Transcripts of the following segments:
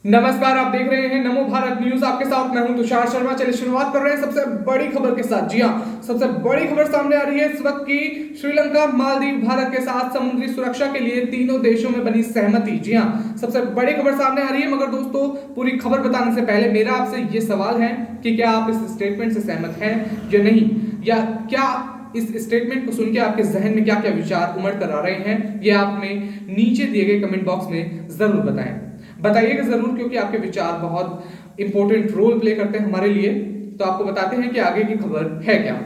नमस्कार, आप देख रहे हैं नमो भारत न्यूज। आपके साथ मैं हूं तुषार शर्मा। चलिए शुरुआत कर रहे हैं सबसे बड़ी खबर के साथ। जी हां, सबसे बड़ी खबर सामने आ रही है इस वक्त की। श्रीलंका, मालदीव, भारत के साथ समुद्री सुरक्षा के लिए तीनों देशों में बनी सहमति। जी हां, सबसे बड़ी खबर सामने आ रही है। मगर दोस्तों, पूरी खबर बताने से पहले मेरा आपसे ये सवाल है कि क्या आप इस स्टेटमेंट से सहमत हैं या नहीं, या क्या इस स्टेटमेंट को सुन के आपके जहन में क्या क्या विचार उमड़ कर आ रहे हैं, ये आप में नीचे दिए गए कमेंट बॉक्स में जरूर बताइएगा जरूर, क्योंकि आपके विचार बहुत इंपॉर्टेंट रोल प्ले करते हैं हमारे लिए। तो आपको बताते हैं कि आगे की खबर है क्या।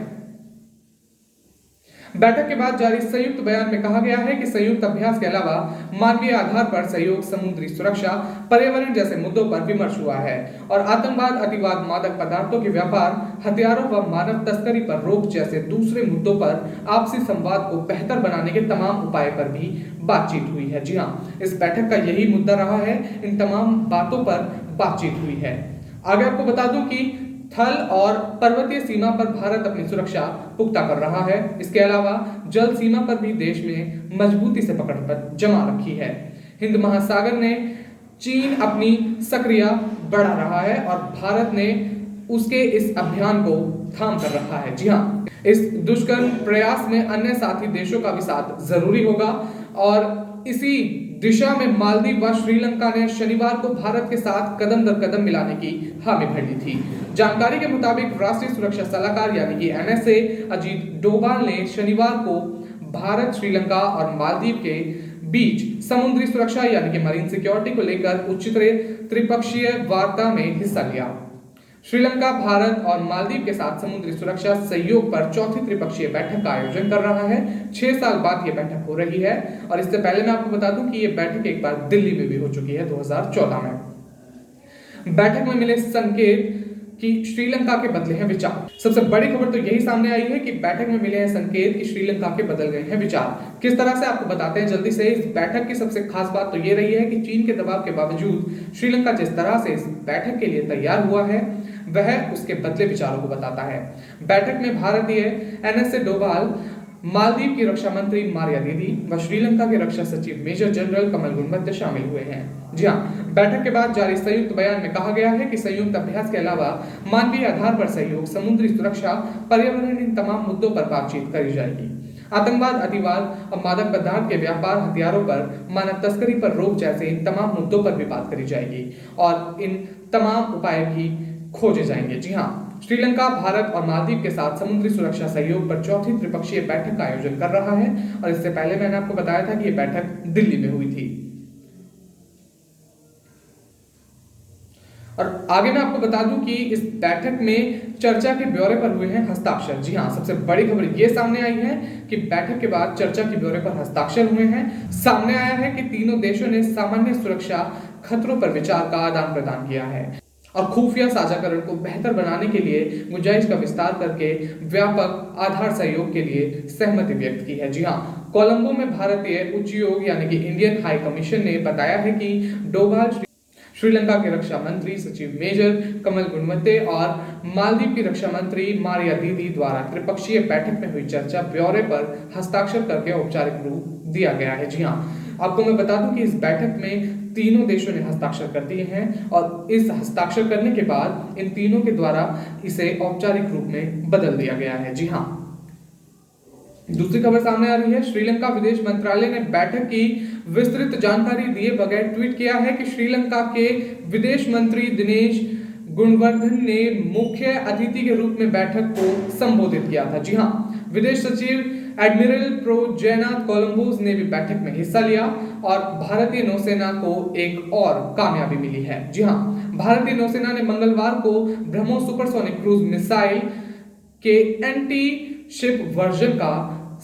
बैठक के बाद जारी संयुक्त बयान में कहा गया है कि संयुक्त अभ्यास के अलावा मानवीय आधार पर सहयोग, समुद्री सुरक्षा, पर्यावरण जैसे मुद्दों पर विमर्श हुआ है और आतंकवाद, अतिवाद, मादक पदार्थों के व्यापार, हथियारों व मानव तस्करी पर रोक जैसे दूसरे मुद्दों पर आपसी संवाद को बेहतर बनाने के तमाम उपाय पर भी बातचीत हुई है। जी हाँ, इस बैठक का यही मुद्दा रहा है, इन तमाम बातों पर बातचीत हुई है। आगे आपको बता दूं कि थल और पर्वतीय सीमा पर भारत अपनी सुरक्षा पुख्ता कर रहा है। इसके अलावा जल सीमा पर भी देश में मजबूती से पकड़ पर जमा रखी है। हिंद महासागर ने चीन अपनी सक्रियता बढ़ा रहा है और भारत ने उसके इस अभियान को थाम कर रखा है। जी हाँ, इस दुष्कर्म प्रयास में अन्य साथी देशों का भी साथ जरूरी होगा और इसी दिशा में मालदीव व श्रीलंका ने शनिवार को भारत के साथ कदम दर कदम मिलाने की हामी भर ली थी। जानकारी के मुताबिक राष्ट्रीय सुरक्षा सलाहकार यानी कि एनएसए अजीत डोभाल ने शनिवार को भारत, श्रीलंका और मालदीव के बीच समुद्री सुरक्षा यानी कि मरीन सिक्योरिटी को लेकर उच्चतरीय त्रिपक्षीय वार्ता में हिस्सा लिया। श्रीलंका, भारत और मालदीव के साथ समुद्री सुरक्षा सहयोग पर चौथी त्रिपक्षीय बैठक का आयोजन कर रहा है। 6 साल बाद यह बैठक हो रही है और इससे पहले मैं आपको बता दूं कि यह बैठक एक बार दिल्ली में भी हो चुकी है 2014 में। बैठक में मिले संकेत कि श्रीलंका के बदले हैं विचार। सबसे बड़ी खबर तो यही सामने आई है कि बैठक में मिले हैं संकेत कि श्रीलंका के बदल गए हैं विचार। किस तरह से आपको बताते हैं जल्दी से। इस बैठक की सबसे खास बात तो ये रही है कि चीन के दबाव के बावजूद श्रीलंका जिस तरह से इस बैठक के लिए तैयार हुआ है, वह उसके बदले विचारों को बताता है। बैठक में भारतीय एनएसए डोभाल, मालदीव की रक्षा मंत्री मारिया दीदी व श्रीलंका के रक्षा सचिव मेजर जनरल कमल गुणवत्ते शामिल हुए हैं। जी हाँ, बैठक के बाद जारी संयुक्त बयान में कहा गया है कि संयुक्त अभ्यास के अलावा मानवीय आधार पर सहयोग, समुद्री सुरक्षा, पर्यावरण, इन तमाम मुद्दों पर बातचीत करी जाएगी। आतंकवाद, अतिवाद और मादक पदार्थ के व्यापार, हथियारों पर, मानव तस्करी पर रोक जैसे इन तमाम मुद्दों पर भी बात करी जाएगी और इन तमाम उपाय भी खोजे जाएंगे। जी हाँ, श्रीलंका, भारत और मालदीव के साथ समुद्री सुरक्षा सहयोग पर चौथी त्रिपक्षीय बैठक का आयोजन कर रहा है और इससे पहले मैंने आपको बताया था कि यह बैठक दिल्ली में हुई थी। और आगे मैं आपको बता दूं कि इस बैठक में चर्चा के ब्यौरे पर हुए हैं हस्ताक्षर। जी हां, सबसे बड़ी खबर यह सामने आई है कि बैठक के बाद चर्चा के ब्यौरे पर हस्ताक्षर हुए हैं। सामने आया है कि तीनों देशों ने सामान्य सुरक्षा खतरों पर विचार का आदान प्रदान किया है और खुफिया साझाकरण को बेहतर बनाने के लिए गुंजाइश का विस्तार करके व्यापक आधार सहयोग के लिए सहमति व्यक्त की है। जी हाँ, कोलंबो में भारतीय उच्चायोग यानी कि इंडियन हाई कमीशन ने बताया है कि डोभाल श्रीलंका के रक्षा मंत्री सचिव मेजर कमल गुणवत्ते और मालदीव की रक्षा मंत्री मारिया दीदी द्वारा त्रिपक्षीय बैठक में हुई चर्चा ब्यौरे पर हस्ताक्षर करके औपचारिक रूप दिया गया है। जी हाँ, आपको मैं बता दूं कि इस बैठक में तीनों देशों ने हस्ताक्षर कर दिए हैं और इस हस्ताक्षर करने के बाद इन तीनों के द्वारा इसे औपचारिक रूप में बदल दिया गया है। जी हाँ, दूसरी खबर सामने आ रही है। श्रीलंका विदेश मंत्रालय ने बैठक की विस्तृत जानकारी दिए बगैर ट्वीट किया है कि श्रीलंका के विदेश मंत्री दिनेश गुणवर्धन ने मुख्य अतिथि के रूप में बैठक को संबोधित किया था। जी हाँ, विदेश सचिव एडमिरल प्रो जयनाथ कोलंबोज ने भी बैठक में हिस्सा लिया और भारतीय नौसेना को एक और कामयाबी मिली है। जी हाँ, भारतीय नौसेना ने मंगलवार को ब्रह्मोस सुपरसोनिक क्रूज मिसाइल के एंटी शिप वर्जन का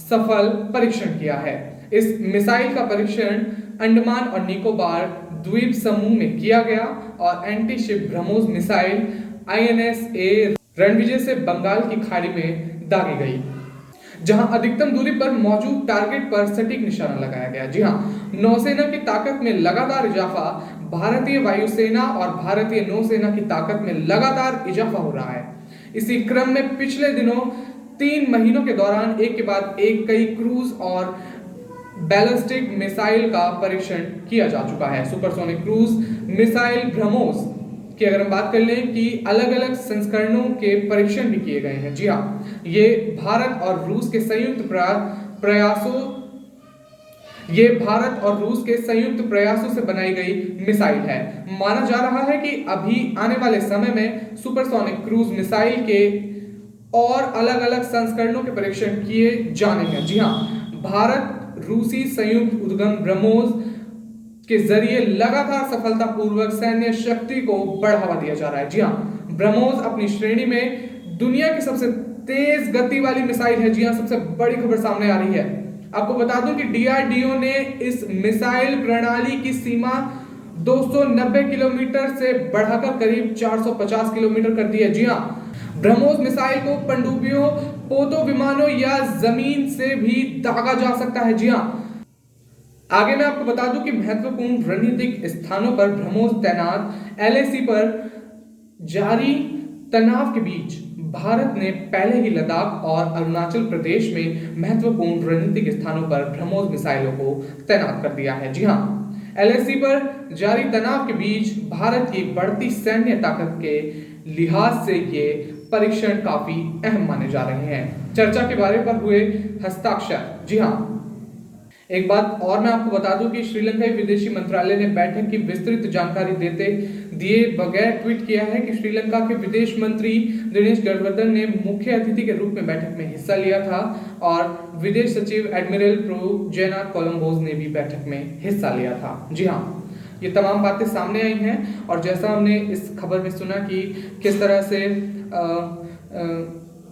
सफल परीक्षण किया है। इस मिसाइल का परीक्षण अंडमान और निकोबार द्वीप समूह में किया गया और anti ship BrahMos missile INS Ranvijay से बंगाल की खाड़ी में दागी गई, जहां अधिकतम दूरी पर मौजूद टारगेट पर सटीक निशाना लगाया गया। जी हाँ, नौसेना की ताकत में लगातार इजाफा, भारतीय वायुसेना और भारतीय नौसेना की ताकत में लगातार इजाफा हो रहा है। इसी क्रम में पिछले दिनों 3 महीनों के दौरान एक के बाद एक कई क्रूज और बैलिस्टिक मिसाइल का परीक्षण किया जा चुका है। सुपरसोनिक क्रूज मिसाइल ब्रह्मोस की अगर हम बात कर लें कि अलग अलग संस्करणों के परीक्षण भी किए गए हैं। जी हाँ, ये भारत और रूस के संयुक्त प्रयासों से बनाई गई मिसाइल है। माना जा रहा है कि अभी आने वाले समय में सुपरसोनिक क्रूज मिसाइल के और अलग अलग संस्करणों के परीक्षण किए जाने हैं। जी हाँ, भारत रूसी संयुक्त उद्गम ब्रह्मोस के जरिए लगातार सफलतापूर्वक सैन्य शक्ति को बढ़ावा दिया जा रहा है। जी हाँ, ब्रह्मोस अपनी श्रेणी में दुनिया की सबसे तेज गति वाली मिसाइल है। जी हाँ, सबसे बड़ी खबर सामने आ रही है। आपको बता दूं कि डीआरडीओ ने इस मिसाइल प्रणाली की सीमा 290 किलोमीटर से बढ़ाकर करीब 450 किलोमीटर कर दी है। जी हाँ, ब्रह्मोस मिसाइल को पनडुब्बियों, पोतों विमानों या जमीन से भी दागा जा सकता है। जी हाँ, आगे मैं आपको बता दूं कि महत्वपूर्ण रणनीतिक स्थानों पर ब्रह्मोस तैनात एलएसी पर जारी तनाव के बीच भारत ने पहले ही लद्दाख और अरुणाचल प्रदेश में महत्वपूर्ण रणनीतिक स्थानों पर ब्रह्मोस मिसाइलों को तैनात कर दिया है। जी हाँ, एलएसी पर जारी तनाव के बीच भारत की बढ़ती सैन्य ताकत के लिहाज से ये परीक्षण काफी अहम माने जा रहे हैं। चर्चा के बारे पर हुए हस्ताक्षर। जी हाँ, एक बात और मैं आपको बता दूं कि श्रीलंकाई विदेशी मंत्रालय ने बैठक की विस्तृत जानकारी दिए बगैर ट्वीट किया है कि श्रीलंका के विदेश मंत्री दिनेश गुणवर्धन ने मुख्य अतिथि के रूप में बैठक में हिस्सा लिया था और विदेश सचिव एडमिरल प्रो जेना कोलंबोज ने भी बैठक में हिस्सा लिया था। जी हाँ, ये तमाम बातें सामने आई हैं और जैसा हमने इस खबर में सुना कि किस तरह से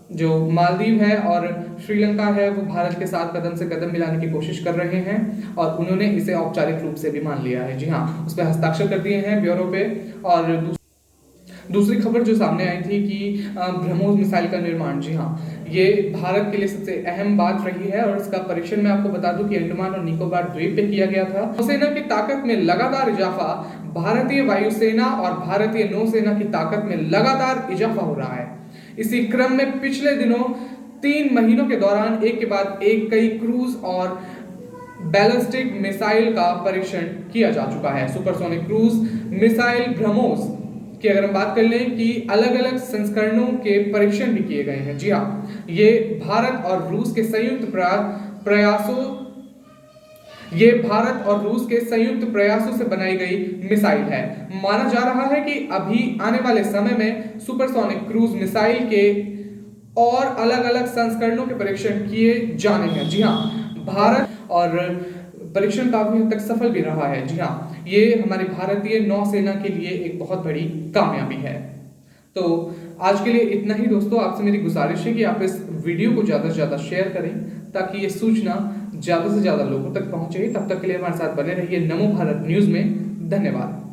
जो मालदीव है और श्रीलंका है वो भारत के साथ कदम से कदम मिलाने की कोशिश कर रहे हैं और उन्होंने इसे औपचारिक रूप से भी मान लिया है। जी हाँ, उस पर हस्ताक्षर कर दिए हैं ब्यूरो पे। और दूसरी खबर जो सामने आई थी कि ब्रह्मोस मिसाइल का निर्माण, जी हाँ, ये भारत के लिए सबसे अहम बात रही है और इसका परीक्षण मैं आपको बता दूं कि अंडमान और निकोबार द्वीप पे किया गया था। नौसेना की ताकत में लगातार इजाफा, भारतीय वायुसेना और भारतीय नौसेना की ताकत में लगातार इजाफा हो रहा है। इसी क्रम में पिछले दिनों 3 महीनों के दौरान एक के बाद एक कई क्रूज और बैलिस्टिक मिसाइल का परीक्षण किया जा चुका है। सुपरसोनिक क्रूज मिसाइल ब्रह्मोस की अगर हम बात कर लें कि अलग अलग संस्करणों के परीक्षण भी किए गए हैं। जी हाँ, ये भारत और रूस के संयुक्त प्रयासों से बनाई गई मिसाइल है। माना जा रहा है कि अभी आने वाले समय में सुपरसोनिक क्रूज मिसाइल के और अलग अलग संस्करणों के परीक्षण किए जाने हैं। जी हाँ, भारत और परीक्षण काफी हद तक सफल भी रहा है। जी हाँ, ये हमारी भारतीय नौसेना के लिए एक बहुत बड़ी कामयाबी है। तो आज के लिए इतना ही दोस्तों। आपसे मेरी गुजारिश है कि आप इस वीडियो को ज्यादा से ज्यादा शेयर करें ताकि ये सूचना ज्यादा से ज्यादा लोगों तक पहुंचे। तब तक के लिए हमारे साथ बने रहिए नमो भारत न्यूज में। धन्यवाद।